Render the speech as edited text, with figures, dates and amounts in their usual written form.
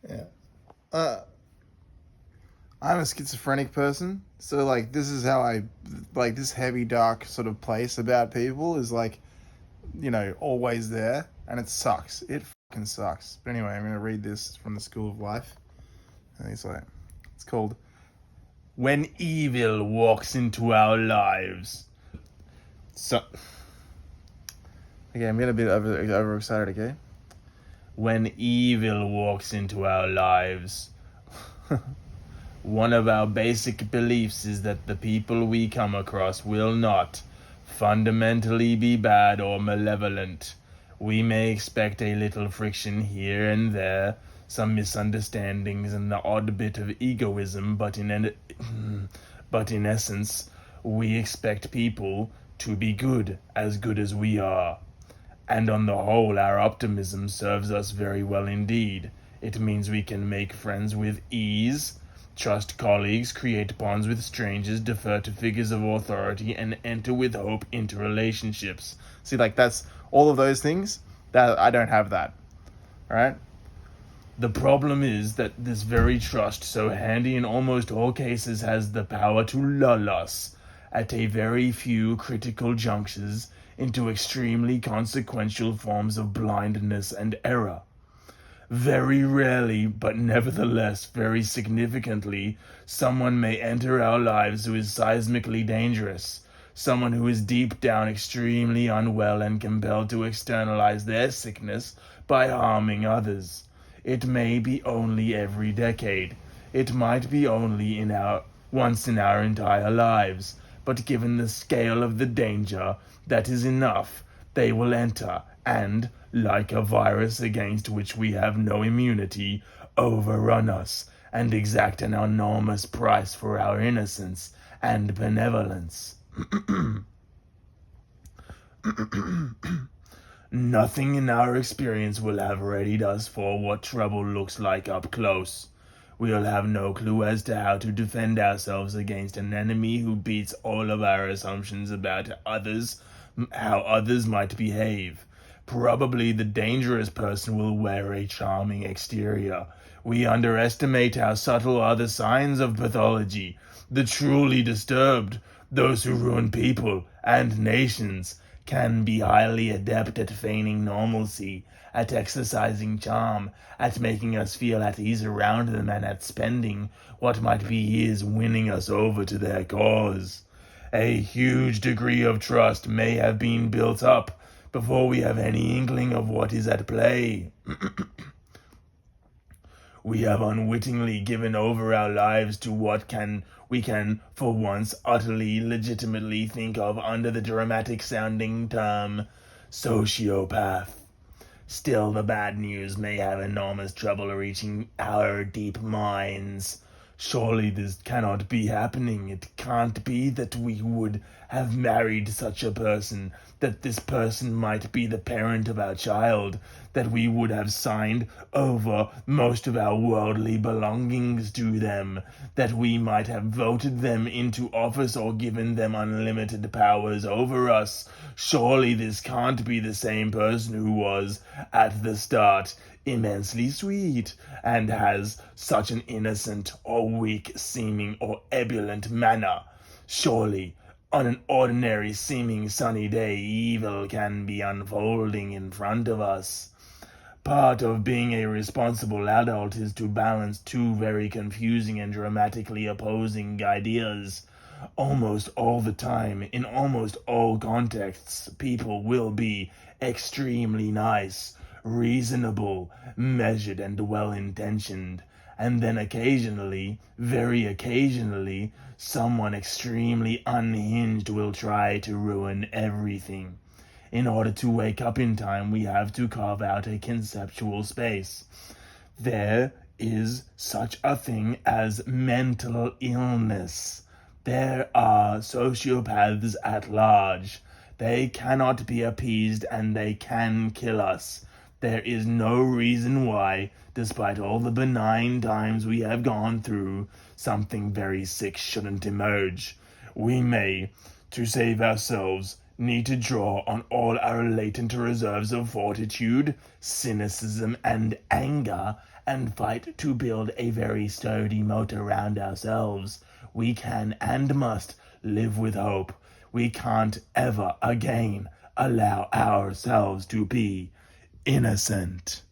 Yeah. Uh, I'm a schizophrenic person, so like this is how I like this heavy dark sort of place about people is like always there, and it sucks. It fucking sucks. But anyway, I'm gonna read this from the School of Life. And it's called "When Evil Walks into Our Lives." So, okay, I'm getting a bit overexcited. Okay, when evil walks into our lives. One of our basic beliefs is that the people we come across will not fundamentally be bad or malevolent. We may expect a little friction here and there, some misunderstandings and the odd bit of egoism, but in essence, we expect people to be good as we are. And on the whole, our optimism serves us very well indeed. It means we can make friends with ease, trust colleagues, create bonds with strangers, defer to figures of authority, and enter with hope into relationships. See, like that's all of those things that I don't have that. All right. The problem is that this very trust, so handy in almost all cases, has the power to lull us, at a very few critical junctures, into extremely consequential forms of blindness and error. Very rarely, but nevertheless very significantly, someone may enter our lives who is seismically dangerous, someone who is deep down extremely unwell and compelled to externalize their sickness by harming others. It may be only every decade. It might be only once in our entire lives, but given the scale of the danger, that is enough. They will enter and, like a virus against which we have no immunity, overrun us and exact an enormous price for our innocence and benevolence. Nothing in our experience will have readied us for what trouble looks like up close. We'll have no clue as to how to defend ourselves against an enemy who beats all of our assumptions about how others might behave. Probably the dangerous person will wear a charming exterior. We underestimate how subtle are the signs of pathology. The truly disturbed, those who ruin people and nations, can be highly adept at feigning normalcy, at exercising charm, at making us feel at ease around them, and at spending what might be years winning us over to their cause. A huge degree of trust may have been built up before we have any inkling of what is at play. We have unwittingly given over our lives to what we can for once utterly legitimately think of under the dramatic sounding term sociopath. Still, the bad news may have enormous trouble reaching our deep minds. Surely this cannot be happening. It can't be that we would have married such a person, that this person might be the parent of our child, that we would have signed over most of our worldly belongings to them, that we might have voted them into office or given them unlimited powers over us. Surely this can't be the same person who was, at the start, immensely sweet, and has such an innocent or weak seeming or ebullient manner. Surely, on an ordinary seeming sunny day, evil can be unfolding in front of us. Part of being a responsible adult is to balance two very confusing and dramatically opposing ideas. Almost all the time, in almost all contexts, people will be extremely nice, reasonable, measured, and well intentioned. And then occasionally, very occasionally, someone extremely unhinged will try to ruin everything. In order to wake up in time, we have to carve out a conceptual space. There is such a thing as mental illness. There are sociopaths at large. They cannot be appeased and they can kill us. There is no reason why, despite all the benign times we have gone through, something very sick shouldn't emerge. We may, to save ourselves, need to draw on all our latent reserves of fortitude, cynicism, and anger, and fight to build a very sturdy moat around ourselves. We can and must live with hope. We can't ever again allow ourselves to be innocent.